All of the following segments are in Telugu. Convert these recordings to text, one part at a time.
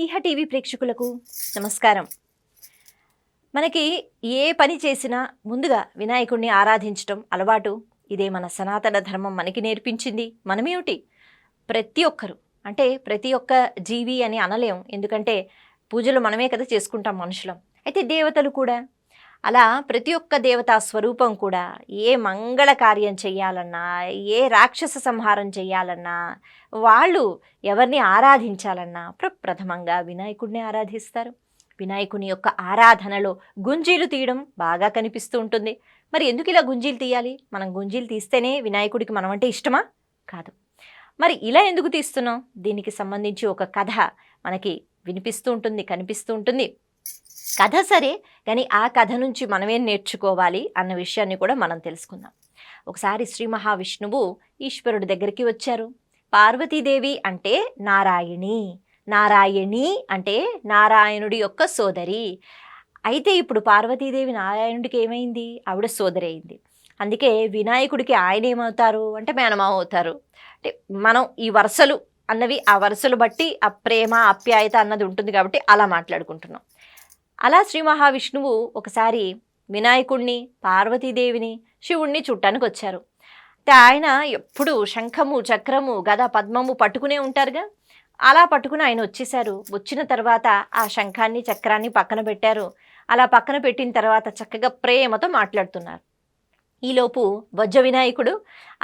ఈహ టీవీ ప్రేక్షకులకు నమస్కారం. మనకి ఏ పని చేసినా ముందుగా వినాయకుడిని ఆరాధించడం అలవాటు. ఇదే మన సనాతన ధర్మం మనకి నేర్పించింది. మనమేమిటి ప్రతి ఒక్కరు అంటే ప్రతి ఒక్క జీవి అని అనలేం, ఎందుకంటే పూజలు మనమే కదా చేసుకుంటాం మనుషులం. అయితే దేవతలు కూడా అలా ప్రతి ఒక్క దేవతా స్వరూపం కూడా ఏ మంగళ కార్యం చెయ్యాలన్నా, ఏ రాక్షస సంహారం చెయ్యాలన్నా, వాళ్ళు ఎవరిని ఆరాధించాలన్నా ప్రప్రథమంగా వినాయకుడిని ఆరాధిస్తారు. వినాయకుని యొక్క ఆరాధనలో గుంజీలు తీయడం బాగా కనిపిస్తూ ఉంటుంది. మరి ఎందుకు ఇలా గుంజీలు తీయాలి? మనం గుంజీలు తీస్తేనే వినాయకుడికి మనం అంటే ఇష్టమా? కాదు. మరి ఇలా ఎందుకు తీస్తున్నాం? దీనికి సంబంధించి ఒక కథ మనకి వినిపిస్తూ ఉంటుంది, కనిపిస్తూ ఉంటుంది. కథ సరే, కానీ ఆ కథ నుంచి మనమేం నేర్చుకోవాలి అన్న విషయాన్ని కూడా మనం తెలుసుకుందాం. ఒకసారి శ్రీ మహావిష్ణువు ఈశ్వరుడి దగ్గరికి వచ్చారు. పార్వతీదేవి అంటే నారాయణి, నారాయణి అంటే నారాయణుడి యొక్క సోదరి. అయితే ఇప్పుడు పార్వతీదేవి నారాయణుడికి ఏమైంది? ఆవిడ సోదరి అయింది. అందుకే వినాయకుడికి ఆయన ఏమవుతారు అంటే మేనమామ అవుతారు. అంటే మనం ఈ వరుసలు అన్నవి ఆ వరుసలు బట్టి ఆ ప్రేమ ఆప్యాయత అన్నది ఉంటుంది కాబట్టి అలా మాట్లాడుకుంటున్నాం. అలా శ్రీ మహావిష్ణువు ఒకసారి వినాయకుడిని, పార్వతీదేవిని, శివుణ్ణి చూడటానికి వచ్చారు. అంటే ఆయన ఎప్పుడు శంఖము, చక్రము, గద, పద్మము పట్టుకునే ఉంటారుగా. అలా పట్టుకుని ఆయన వచ్చేసారు. వచ్చిన తర్వాత ఆ శంఖాన్ని, చక్రాన్ని పక్కన పెట్టారు. అలా పక్కన పెట్టిన తర్వాత చక్కగా ప్రేమతో మాట్లాడుతున్నారు. ఈలోపు వజ్ర వినాయకుడు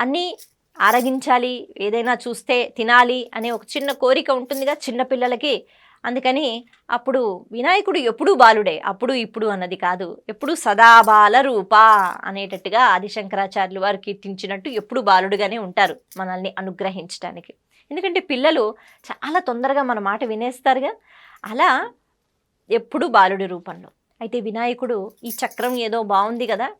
అన్నీ ఆరగించాలి, ఏదైనా చూస్తే తినాలి అనే ఒక చిన్న కోరిక ఉంటుందిగా చిన్నపిల్లలకి. అందుకని అప్పుడు వినాయకుడు ఎప్పుడూ బాలుడే, అప్పుడు ఇప్పుడు అన్నది కాదు, ఎప్పుడు సదాబాల రూప అనేటట్టుగా ఆదిశంకరాచార్యులు వారు కీర్తించినట్టు ఎప్పుడు బాలుడుగానే ఉంటారు మనల్ని అనుగ్రహించడానికి. ఎందుకంటే పిల్లలు చాలా తొందరగా మన మాట వినేస్తారుగా. అలా ఎప్పుడు బాలుడి రూపంలో. అయితే వినాయకుడు ఈ చక్రం ఏదో బాగుంది కదా,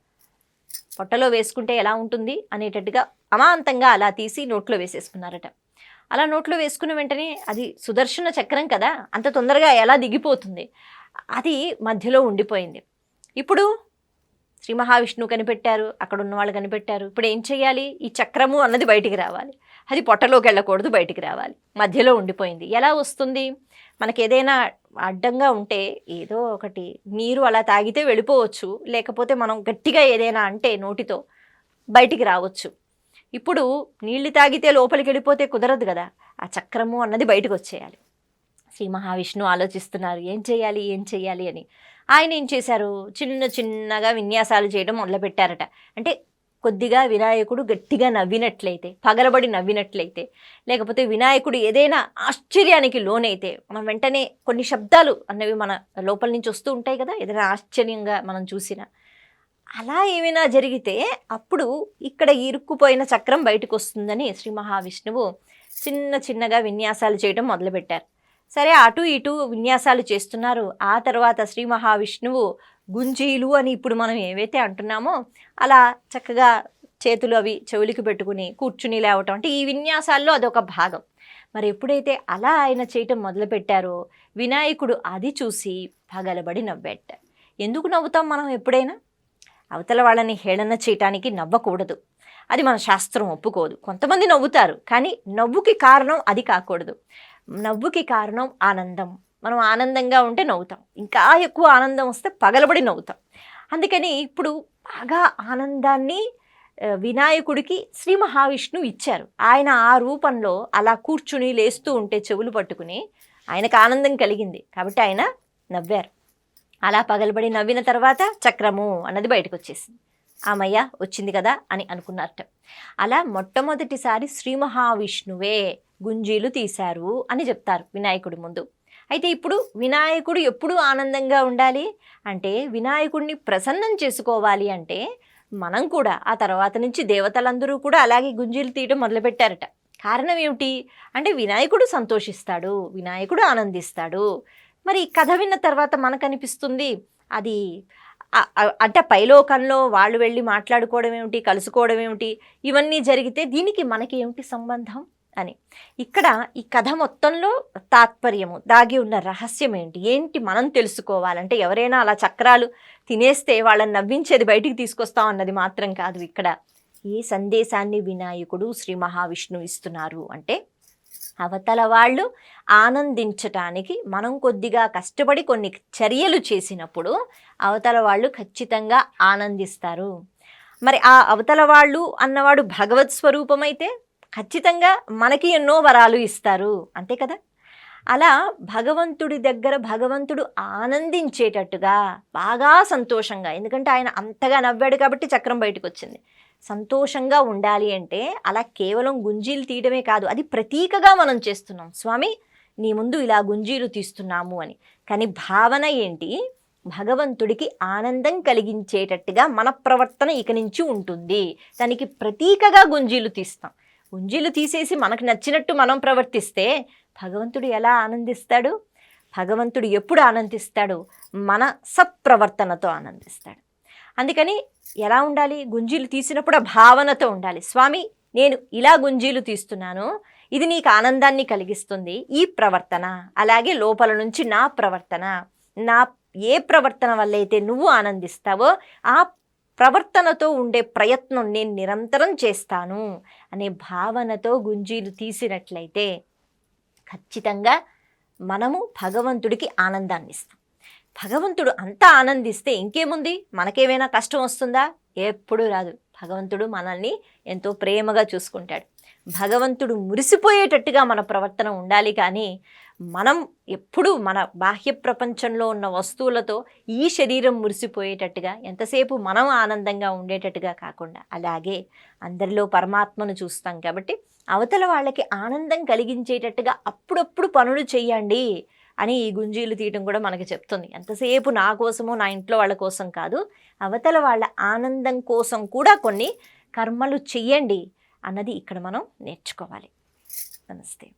పొట్టలో వేసుకుంటే ఎలా ఉంటుంది అనేటట్టుగా అమాంతంగా అలా తీసి నోట్లో వేసేసుకున్నారట. అలా నోట్లో వేసుకున్న వెంటనే అది సుదర్శన చక్రం కదా, అంత తొందరగా ఎలా దిగిపోతుంది? అది మధ్యలో ఉండిపోయింది. ఇప్పుడు శ్రీ మహావిష్ణువు కనిపెట్టారు, అక్కడ ఉన్న వాళ్ళు కనిపెట్టారు. ఇప్పుడు ఏం చేయాలి? ఈ చక్రము అన్నది బయటికి రావాలి. అది పొట్టలోకి వెళ్ళకూడదు, బయటికి రావాలి. మధ్యలో ఉండిపోయింది. ఎలా వస్తుంది? మనకి ఏదైనా అడ్డంగా ఉంటే ఏదో ఒకటి నీరు అలా తాగితే వెళ్ళిపోవచ్చు, లేకపోతే మనం గట్టిగా ఏదైనా అంటే నోటితో బయటికి రావచ్చు. ఇప్పుడు నీళ్లు తాగితే లోపలికి వెళ్ళిపోతే కుదరదు కదా, ఆ చక్రము అన్నది బయటకు వచ్చేయాలి. శ్రీ మహావిష్ణువు ఆలోచిస్తున్నారు ఏం చేయాలి, ఏం చేయాలి అని. ఆయన ఏం చేశారు? చిన్న చిన్నగా విన్యాసాలు చేయడం మొదలుపెట్టారట. అంటే కొద్దిగా వినాయకుడు గట్టిగా నవ్వినట్లయితే, పగలబడి నవ్వినట్లయితే, లేకపోతే వినాయకుడు ఏదైనా ఆశ్చర్యానికి లోనైతే మనం వెంటనే కొన్ని శబ్దాలు అన్నవి మన లోపల నుంచి వస్తూ ఉంటాయి కదా, ఏదైనా ఆశ్చర్యంగా మనం చూసినా. అలా ఏమైనా జరిగితే అప్పుడు ఇక్కడ ఇరుక్కుపోయిన చక్రం బయటకు వస్తుందని శ్రీ మహావిష్ణువు చిన్న చిన్నగా విన్యాసాలు చేయడం మొదలుపెట్టారు. సరే, అటు ఇటు విన్యాసాలు చేస్తున్నారు. ఆ తర్వాత శ్రీ మహావిష్ణువు గుంజీలు అని ఇప్పుడు మనం ఏవైతే అంటున్నామో అలా చక్కగా చేతులు అవి చెవులికి పెట్టుకుని కూర్చుని లేవటం, అంటే ఈ విన్యాసాల్లో అదొక భాగం. మరి ఎప్పుడైతే అలా ఆయన చేయటం మొదలుపెట్టారో వినాయకుడు అది చూసి పగలబడి నవ్వేట. ఎందుకు నవ్వుతాం మనం? ఎప్పుడైనా అవతల వాళ్ళని హేళన చేయటానికి నవ్వకూడదు, అది మన శాస్త్రం ఒప్పుకోదు. కొంతమంది నవ్వుతారు, కానీ నవ్వుకి కారణం అది కాకూడదు. నవ్వుకి కారణం ఆనందం. మనం ఆనందంగా ఉంటే నవ్వుతాం, ఇంకా ఎక్కువ ఆనందం వస్తే పగలబడి నవ్వుతాం. అందుకని ఇప్పుడు బాగా ఆనందాన్ని వినాయకుడికి శ్రీ మహావిష్ణువు ఇచ్చారు. ఆయన ఆ రూపంలో అలా కూర్చుని లేస్తూ ఉంటే చెవులు పట్టుకుని ఆయనకు ఆనందం కలిగింది కాబట్టి ఆయన నవ్వారు. అలా పగలబడి నవ్విన తర్వాత చక్రము అన్నది బయటకు వచ్చేసింది. ఆమయ్య వచ్చింది కదా అని అనుకున్నారట. అలా మొట్టమొదటిసారి శ్రీ మహావిష్ణువే గుంజీలు తీశారు అని చెప్తారు వినాయకుడి ముందు. అయితే ఇప్పుడు వినాయకుడు ఎప్పుడూ ఆనందంగా ఉండాలి అంటే, వినాయకుడిని ప్రసన్నం చేసుకోవాలి అంటే మనం కూడా ఆ తర్వాత నుంచి దేవతలందరూ కూడా అలాగే గుంజీలు తీయడం మొదలుపెట్టారట. కారణం ఏమిటి అంటే వినాయకుడు సంతోషిస్తాడు, వినాయకుడు ఆనందిస్తాడు. మరి కథ విన్న తర్వాత మనకు అనిపిస్తుంది అది అంటే పైలోకంలో వాళ్ళు వెళ్ళి మాట్లాడుకోవడం ఏమిటి, కలుసుకోవడం ఏమిటి, ఇవన్నీ జరిగితే దీనికి మనకి ఏమిటి సంబంధం అని. ఇక్కడ ఈ కథ మొత్తంలో తాత్పర్యము, దాగి ఉన్న రహస్యం ఏంటి మనం తెలుసుకోవాలంటే, ఎవరైనా అలా చక్రాలు తినేస్తే వాళ్ళని నవ్వించేది బయటికి తీసుకొస్తాం అన్నది మాత్రం కాదు. ఇక్కడ ఏ సందేశాన్ని వినాయకుడు శ్రీ మహావిష్ణువు ఇస్తున్నారు అంటే, అవతల వాళ్ళు ఆనందించటానికి మనం కొద్దిగా కష్టపడి కొన్ని చర్యలు చేసినప్పుడు అవతల వాళ్ళు ఖచ్చితంగా ఆనందిస్తారు. మరి ఆ అవతల వాళ్ళు అన్నవాడు భగవత్ స్వరూపమైతే ఖచ్చితంగా మనకి ఎన్నో వరాలు ఇస్తారు, అంతే కదా. అలా భగవంతుడి దగ్గర భగవంతుడు ఆనందించేటట్టుగా బాగా సంతోషంగా, ఎందుకంటే ఆయన అంతగా నవ్వాడు కాబట్టి చక్రం బయటకు వచ్చింది. సంతోషంగా ఉండాలి అంటే అలా కేవలం గుంజీలు తీయడమే కాదు, అది ప్రతీకగా మనం చేస్తున్నాం. స్వామి నీ ముందు ఇలా గుంజీలు తీస్తున్నాము అని. కానీ భావన ఏంటి? భగవంతుడికి ఆనందం కలిగించేటట్టుగా మన ప్రవర్తన ఇక నుంచి ఉంటుంది. దానికి ప్రతీకగా గుంజీలు తీస్తాం. గుంజీలు తీసేసి మనకు నచ్చినట్టు మనం ప్రవర్తిస్తే భగవంతుడు ఎలా ఆనందిస్తాడు? భగవంతుడు ఎప్పుడు ఆనందిస్తాడు? మన సత్ప్రవర్తనతో ఆనందిస్తాడు. అందుకని ఎలా ఉండాలి? గుంజీలు తీసినప్పుడు ఆ భావనతో ఉండాలి. స్వామి నేను ఇలా గుంజీలు తీస్తున్నాను, ఇది నీకు ఆనందాన్ని కలిగిస్తుంది, ఈ ప్రవర్తన. అలాగే లోపల నుంచి నా ప్రవర్తన, నా ఏ ప్రవర్తన వల్ల అయితే నువ్వు ఆనందిస్తావో ఆ ప్రవర్తనతో ఉండే ప్రయత్నం నేను నిరంతరం చేస్తాను అనే భావనతో గుంజీలు తీసినట్లయితే ఖచ్చితంగా మనము భగవంతుడికి ఆనందాన్ని ఇస్తాం. భగవంతుడు అంతా ఆనందిస్తే ఇంకేముంది? మనకేమైనా కష్టం వస్తుందా? ఎప్పుడూ రాదు. భగవంతుడు మనల్ని ఎంతో ప్రేమగా చూసుకుంటాడు. భగవంతుడు మురిసిపోయేటట్టుగా మన ప్రవర్తన ఉండాలి. కానీ మనం ఎప్పుడూ మన బాహ్య ప్రపంచంలో ఉన్న వస్తువులతో ఈ శరీరం మురిసిపోయేటట్టుగా, ఎంతసేపు మనం ఆనందంగా ఉండేటట్టుగా కాకుండా, అలాగే అందరిలో పరమాత్మను చూస్తాం కాబట్టి అవతల వాళ్ళకి ఆనందం కలిగించేటట్టుగా అప్పుడప్పుడు పనులు చెయ్యండి అని ఈ గుంజీలు తీయటం కూడా మనకి చెప్తుంది. ఎంతసేపు నా కోసమో నా ఇంట్లో వాళ్ళ కోసం కాదు, అవతల వాళ్ళ ఆనందం కోసం కూడా కొన్ని కర్మలు చెయ్యండి అన్నది ఇక్కడ మనం నేర్చుకోవాలి. నమస్తే.